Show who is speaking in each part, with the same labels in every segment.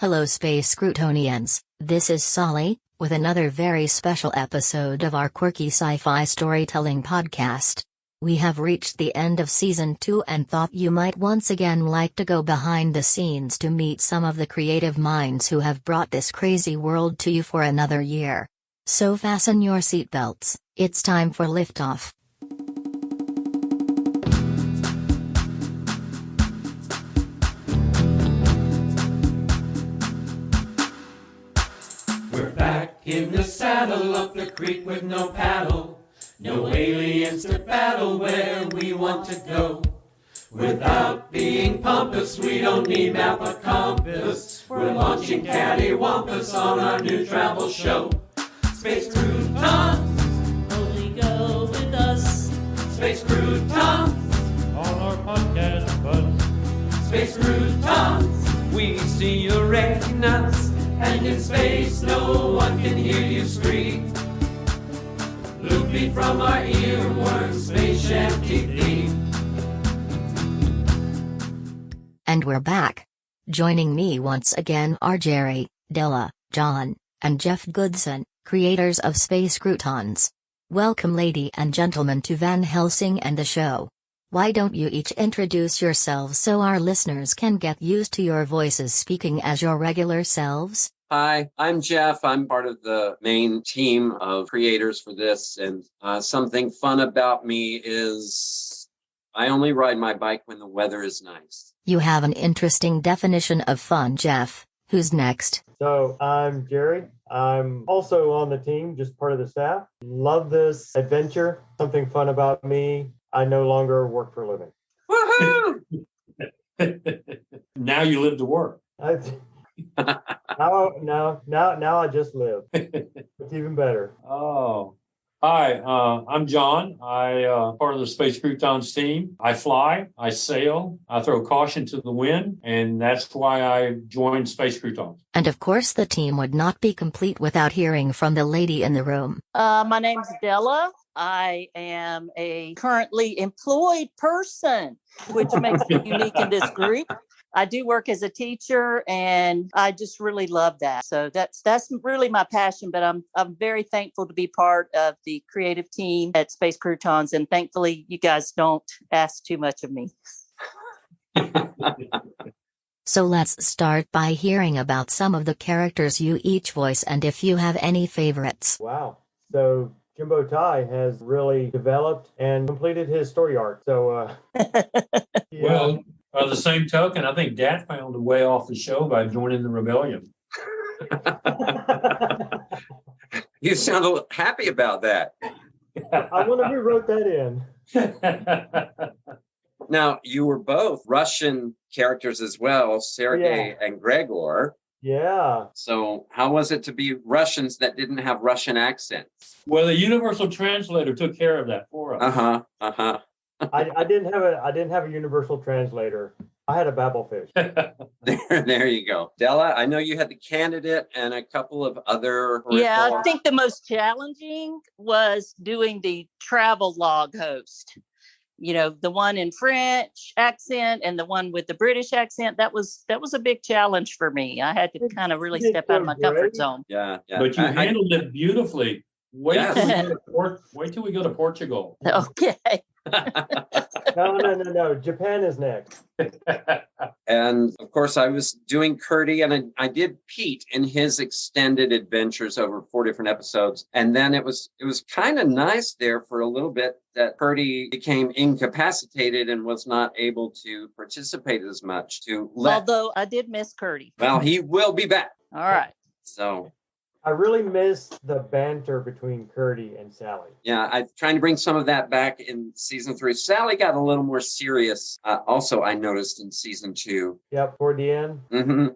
Speaker 1: Hello Space Croutonians, this is SALI, with another very special episode of our quirky sci-fi storytelling podcast. We have reached the end of Season 2 and thought you might once again like to go behind the scenes to meet some of the creative minds who have brought this crazy world to you for another year. So fasten your seatbelts, it's time for liftoff.
Speaker 2: We're back in the saddle up the creek with no paddle. No aliens to battle where we want to go. Without being pompous, we don't need map or compass. We're launching cattywampus on our new travel show. Space Croutons, only go with us. Space Croutons, on our podcast bus. Space Croutons, we see your retinas. And in space, no one can hear you scream. Loopy from our earworms, space shanty theme.
Speaker 1: And we're back. Joining me once again are Jerry, Della, John, and Jeff Goodson, creators of Space Croutons. Welcome lady and gentlemen to Van Helsing and the show. Why don't you each introduce yourselves so our listeners can get used to your voices speaking as your regular selves?
Speaker 3: Hi, I'm Jeff. I'm part of the main team of creators for this. And something fun about me is I only ride my bike when the weather is nice.
Speaker 1: You have an interesting definition of fun, Jeff. Who's next?
Speaker 4: So I'm Jerry. I'm also on the team, just part of the staff. Love this adventure. Something fun about me. I no longer work for a living.
Speaker 3: Woohoo!
Speaker 5: Now you live to work.
Speaker 4: Now I just live. It's even better.
Speaker 5: Oh, hi. I'm John. I part of the Space Croutons team. I fly. I sail. I throw caution to the wind, and that's why I joined Space Croutons.
Speaker 1: And of course, the team would not be complete without hearing from the lady in the room.
Speaker 6: My name's Della. I am a currently employed person, which makes me unique in this group. I do work as a teacher, and I just really love that. So that's really my passion. But I'm very thankful to be part of the creative team at Space Croutons, and thankfully, you guys don't ask too much of me.
Speaker 1: So let's start by hearing about some of the characters you each voice and if you have any favorites.
Speaker 4: Wow. So Jimbo Tai has really developed and completed his story arc. So, yeah.
Speaker 5: Well, by the same token, I think Dad found a way off the show by joining the rebellion.
Speaker 3: You sound a little happy about that.
Speaker 4: I wonder who wrote that in.
Speaker 3: Now, you were both Russian characters as well, Sergei and Gregor.
Speaker 4: Yeah.
Speaker 3: So how was it to be Russians that didn't have Russian accents?
Speaker 5: Well, the universal translator took care of that for us.
Speaker 4: I didn't have a universal translator. I had a Babelfish.
Speaker 3: There you go. Della, I know you had the candidate and a couple of other.
Speaker 6: Yeah, I think the most challenging was doing the travel log host. You know, the one in French accent and the one with the British accent. That was a big challenge for me. I had to kind of really step out of my comfort zone.
Speaker 3: Yeah.
Speaker 5: But you handled it beautifully. Wait till we go to Portugal.
Speaker 6: Okay.
Speaker 4: No. Japan is next.
Speaker 3: And of course, I was doing Curdy, and I did Pete in his extended adventures over 4 different episodes. And then it was kind of nice there for a little bit that Curdy became incapacitated and was not able to participate as much.
Speaker 6: Although I did miss Curdy.
Speaker 3: Well, he will be back.
Speaker 6: All right.
Speaker 3: So
Speaker 4: I really miss the banter between Curdy and Sally.
Speaker 3: yeah, I'm trying to bring some of that back in season 3. Sally got a little more serious. Also, I noticed in season 2.
Speaker 4: Yep, toward the end.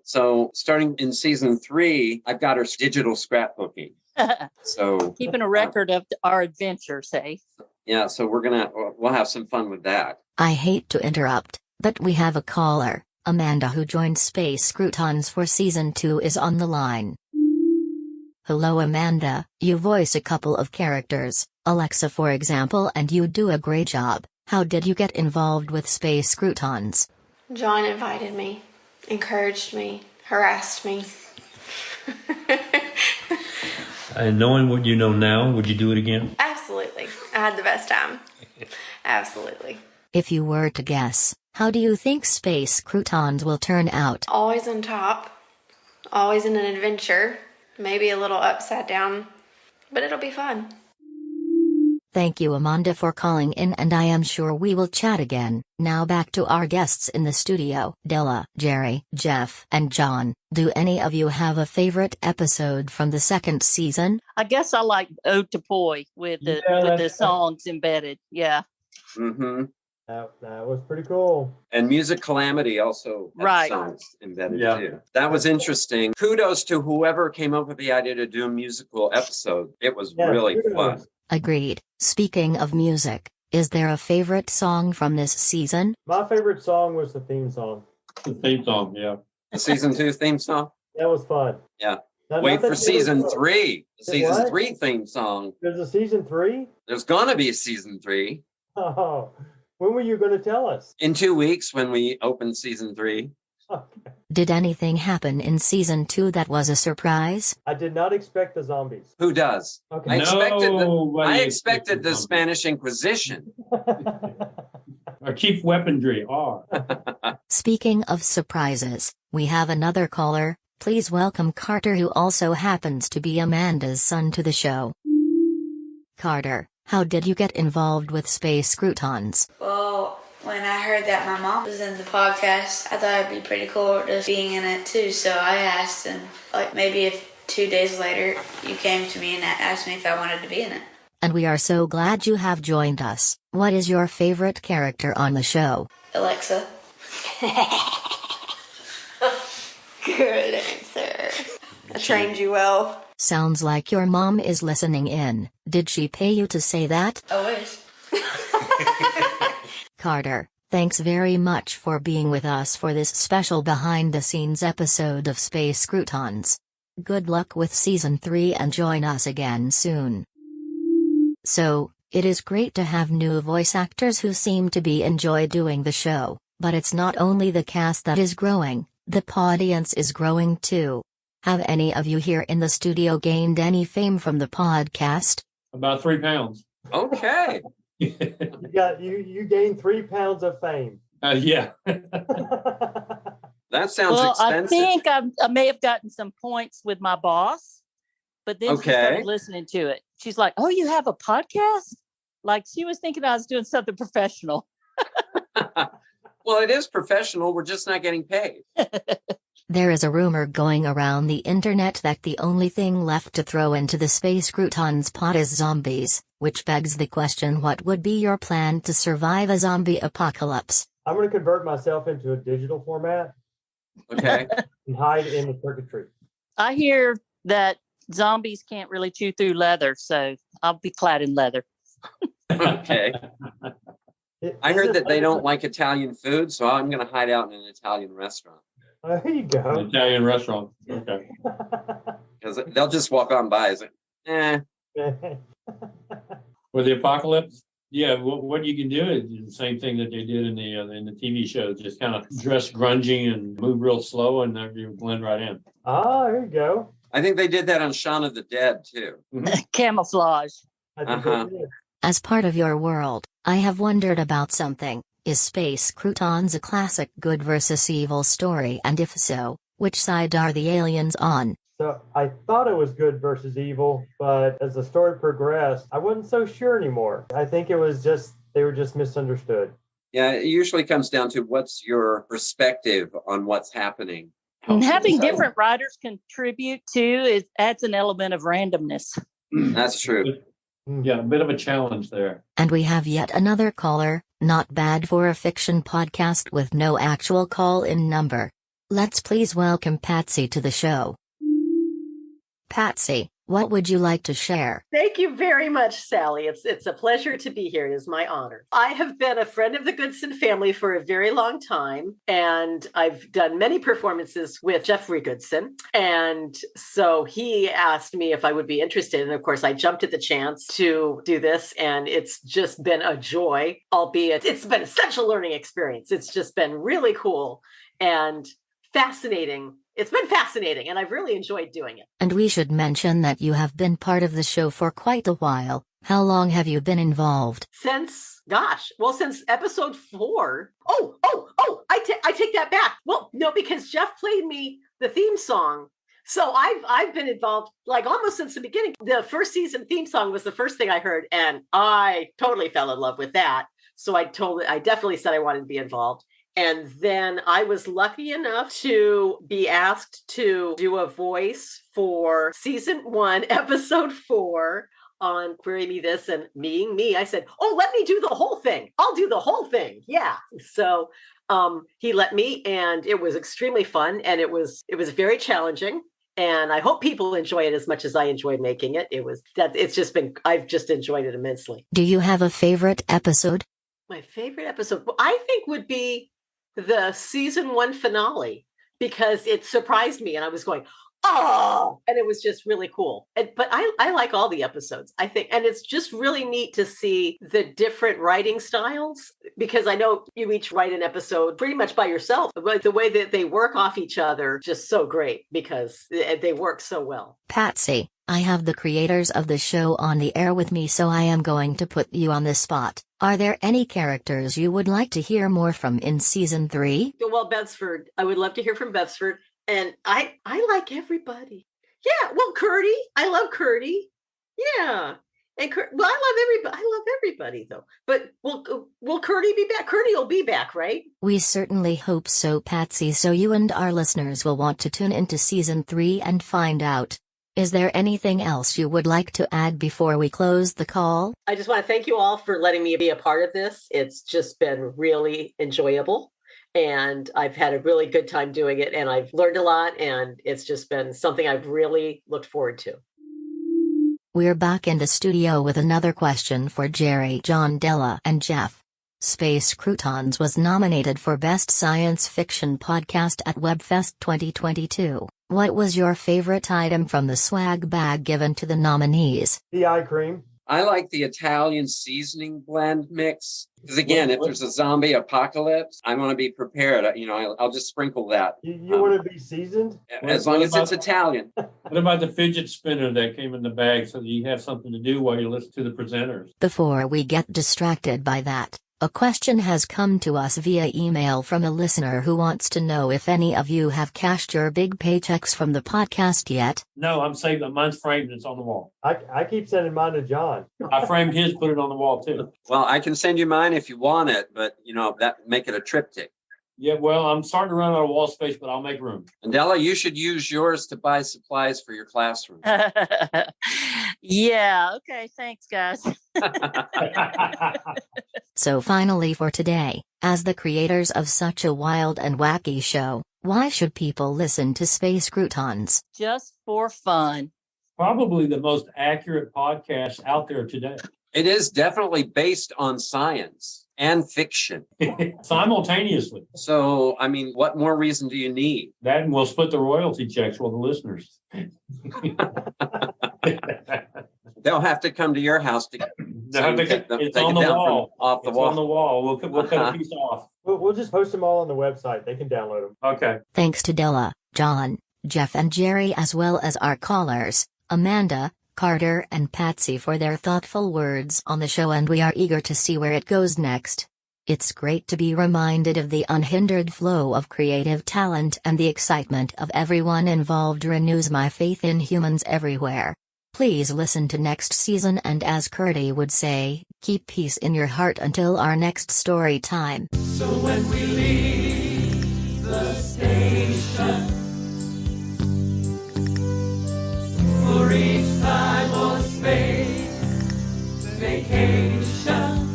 Speaker 3: So starting in season 3, I've got her digital scrapbooking. So
Speaker 6: keeping a record of our adventures, hey?
Speaker 3: Yeah, so we'll have some fun with that.
Speaker 1: I hate to interrupt, but we have a caller. Amanda, who joined Space Croutons for season 2, is on the line. Hello Amanda, you voice a couple of characters, Alexa for example, and you do a great job. How did you get involved with Space Croutons?
Speaker 7: John invited me, encouraged me. harassed me.
Speaker 5: And knowing what you know now, would you do it again?
Speaker 7: Absolutely. I had the best time. Absolutely.
Speaker 1: If you were to guess, how do you think Space Croutons will turn out?
Speaker 7: Always on top. Always in an adventure. Maybe a little upside down. But it'll be fun.
Speaker 1: Thank you, Amanda, for calling in, and I am sure we will chat again. Now back to our guests in the studio. Della, Jerry, Jeff, and John. Do any of you have a favorite episode from the second season?
Speaker 6: I guess I like Ode to Poi with the songs embedded. Yeah.
Speaker 3: Mm-hmm.
Speaker 4: That was pretty cool.
Speaker 3: And Music Calamity also had
Speaker 6: Right.
Speaker 3: songs embedded too. That was interesting. Kudos to whoever came up with the idea to do a musical episode. It was really fun.
Speaker 1: Agreed. Speaking of music, is there a favorite song from this season?
Speaker 4: My favorite song was the theme song.
Speaker 5: The theme song, yeah.
Speaker 3: The season 2 theme song?
Speaker 4: That was fun.
Speaker 3: Yeah.
Speaker 4: Now,
Speaker 3: Wait for
Speaker 4: nothing
Speaker 3: season
Speaker 4: was-
Speaker 3: 3. The season
Speaker 4: What?
Speaker 3: 3 theme song.
Speaker 4: There's a season 3?
Speaker 3: There's gonna be a season 3
Speaker 4: Oh, when were you going to tell us?
Speaker 3: in 2 weeks when we open season 3.
Speaker 4: Okay.
Speaker 1: Did anything happen in season 2 that was a surprise?
Speaker 4: I did not expect the zombies.
Speaker 3: Who does?
Speaker 4: Okay.
Speaker 3: I
Speaker 5: Nobody
Speaker 3: expected the
Speaker 5: expected
Speaker 3: Spanish Inquisition.
Speaker 5: Or cheap weaponry.
Speaker 1: Speaking of surprises, we have another caller. Please welcome Carter, who also happens to be Amanda's son, to the show. Carter, how did you get involved with Space Croutons?
Speaker 8: Well, when I heard that my mom was in the podcast, I thought it'd be pretty cool just being in it too. So I asked, and maybe if 2 days later you came to me and asked me if I wanted to be in it.
Speaker 1: And we are so glad you have joined us. What is your favorite character on the show?
Speaker 8: Alexa.
Speaker 7: Good answer. I trained you well.
Speaker 1: Sounds like your mom is listening in. Did she pay you to say that?
Speaker 8: I wish.
Speaker 1: Carter, thanks very much for being with us for this special behind-the-scenes episode of Space Croutons. Good luck with Season 3 and join us again soon. So, it is great to have new voice actors who seem to enjoy doing the show, but it's not only the cast that is growing, the audience is growing too. Have any of you here in the studio gained any fame from the podcast?
Speaker 5: About 3 pounds.
Speaker 3: Okay.
Speaker 4: You gained 3 pounds of fame.
Speaker 5: Yeah.
Speaker 3: That sounds
Speaker 6: Well,
Speaker 3: expensive.
Speaker 6: I think I may have gotten some points with my boss, but then she started listening to it. She's like, "Oh, you have a podcast?" Like she was thinking I was doing something professional.
Speaker 3: Well, it is professional. We're just not getting paid.
Speaker 1: There is a rumor going around the internet that the only thing left to throw into the Space Croutons pot is zombies, which begs the question, what would be your plan to survive a zombie apocalypse?
Speaker 4: I'm going to convert myself into a digital format
Speaker 3: Okay.
Speaker 4: and hide in the circuitry.
Speaker 6: I hear that zombies can't really chew through leather, so I'll be clad in leather.
Speaker 3: Okay. I heard that they don't like Italian food, so I'm going to hide out in an Italian restaurant.
Speaker 4: There you go.
Speaker 5: An Italian restaurant. Okay.
Speaker 3: Because they'll just walk on by and say,
Speaker 5: For the apocalypse, yeah, what you can do is the same thing that they did in the TV show. Just kind of dress grungy and move real slow, and then you blend right in.
Speaker 4: There you go.
Speaker 3: I think they did that on Shaun of the Dead, too.
Speaker 6: Camouflage.
Speaker 4: I think they did.
Speaker 1: As part of your world, I have wondered about something. Is Space Croutons a classic good versus evil story, and if so, which side are the aliens on?
Speaker 4: So I thought it was good versus evil, but as the story progressed, I wasn't so sure anymore. I think it was just, they were just misunderstood.
Speaker 3: Yeah, it usually comes down to what's your perspective on what's happening.
Speaker 6: And having different writers contribute too, it adds an element of randomness.
Speaker 3: That's true.
Speaker 5: Yeah, a bit of a challenge there.
Speaker 1: And we have yet another caller. Not bad for a fiction podcast with no actual call-in number. Let's please welcome Patsy to the show. Patsy, what would you like to share?
Speaker 9: Thank you very much, Sally. It's a pleasure to be here. It is my honor. I have been a friend of the Goodson family for a very long time, and I've done many performances with Jeffrey Goodson. And so he asked me if I would be interested. And of course, I jumped at the chance to do this, and it's just been a joy, albeit it's been such a learning experience. It's just been really cool and fascinating it's been fascinating, and I've really enjoyed doing it.
Speaker 1: And we should mention that you have been part of the show for quite a while. How long have you been involved?
Speaker 9: Since episode 4. I take that back. Well, no, because Jeff played me the theme song. So I've been involved like almost since the beginning. The first season theme song was the first thing I heard, and I totally fell in love with that. So I definitely said I wanted to be involved. And then I was lucky enough to be asked to do a voice for season 1, episode 4 on Query Me This, and being me, I said, oh, let me do the whole thing. I'll do the whole thing. Yeah. So he let me, and it was extremely fun, and it was very challenging. And I hope people enjoy it as much as I enjoyed making it. I've just enjoyed it immensely.
Speaker 1: Do you have a favorite episode?
Speaker 9: My favorite episode, I think, would be the season 1 finale, because it surprised me and I was going, oh, and it was just really cool. But I like all the episodes, I think. And it's just really neat to see the different writing styles, because I know you each write an episode pretty much by yourself. But the way that they work off each other, just so great, because they work so well.
Speaker 1: Patsy, I have the creators of the show on the air with me, so I am going to put you on the spot. Are there any characters you would like to hear more from in season 3?
Speaker 9: Well, Bedsford, I would love to hear from Bedsford. And I like everybody. Yeah, well, Curdy, I love Curdy. Yeah. And I love everybody though. But will Curdy be back? Curdy will be back, right?
Speaker 1: We certainly hope so, Patsy, so you and our listeners will want to tune into season 3 and find out. Is there anything else you would like to add before we close the call?
Speaker 9: I just want to thank you all for letting me be a part of this. It's just been really enjoyable. And I've had a really good time doing it, and I've learned a lot, and it's just been something I've really looked forward to.
Speaker 1: We're back in the studio with another question for Jerry, John, Della, and Jeff. Space Croutons was nominated for Best Science Fiction Podcast at WebFest 2022. What was your favorite item from the swag bag given to the nominees?
Speaker 4: The eye cream.
Speaker 3: I like the Italian seasoning blend mix. Because again, if there's a zombie apocalypse, I want to be prepared. I'll just sprinkle that.
Speaker 4: You want to be seasoned?
Speaker 3: As long as it's Italian.
Speaker 5: What about the fidget spinner that came in the bag so that you have something to do while you listen to the presenters?
Speaker 1: Before we get distracted by that, a question has come to us via email from a listener who wants to know if any of you have cashed your big paychecks from the podcast yet.
Speaker 5: No, I'm saving it. Mine's framed and it's on the wall.
Speaker 4: I keep sending mine to John.
Speaker 5: I framed his, put it on the wall too.
Speaker 3: Well, I can send you mine if you want it, but that make it a triptych.
Speaker 5: Yeah, well, I'm starting to run out of wall space, but I'll make room.
Speaker 3: And Della, you should use yours to buy supplies for your classroom.
Speaker 6: Yeah, okay, thanks, guys.
Speaker 1: So finally for today, as the creators of such a wild and wacky show, why should people listen to Space Croutons?
Speaker 6: Just for fun.
Speaker 5: Probably the most accurate podcast out there today.
Speaker 3: It is definitely based on science and fiction.
Speaker 5: Simultaneously.
Speaker 3: So, what more reason do you need?
Speaker 5: That, and we'll split the royalty checks with the listeners.
Speaker 3: They'll have to come to your house to
Speaker 5: it's on the wall.
Speaker 3: Off the
Speaker 5: it's
Speaker 3: wall.
Speaker 5: On the wall. We'll cut a piece off.
Speaker 4: We'll just post them all on the website. They can download them.
Speaker 5: Okay.
Speaker 1: Thanks to Della, John, Jeff, and Jerry, as well as our callers, Amanda, Carter, and Patsy, for their thoughtful words on the show, and we are eager to see where it goes next. It's great to be reminded of the unhindered flow of creative talent, and the excitement of everyone involved renews my faith in humans everywhere. Please listen to next season, and as Curdy would say, keep peace in your heart until our next story time.
Speaker 2: So when we leave the station for each time or space vacation,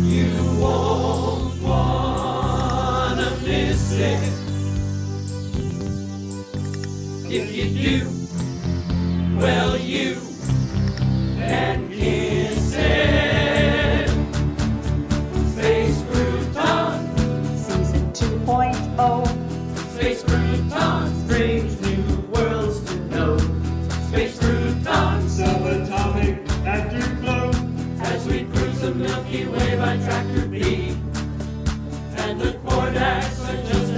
Speaker 2: you won't wanna miss it. If you do, well, you can kiss it. Space Croutons,
Speaker 10: Season 2.0.
Speaker 2: Space Croutons, brings new worlds to know. Space Croutons, subatomic afterglow, as we cruise the Milky Way by Tractor B. And the Kordaks are just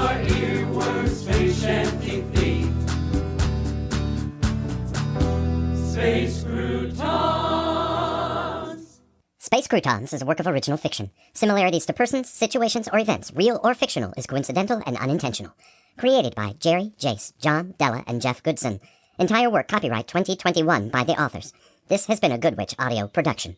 Speaker 2: our earworms, space shanty thief. Space Croutons.
Speaker 11: Space Croutons is a work of original fiction. Similarities to persons, situations, or events, real or fictional, is coincidental and unintentional. Created by Jerry, Jace, John, Della, and Jeff Goodson. Entire work copyright 2021 by the authors. This has been a Good Witch audio production.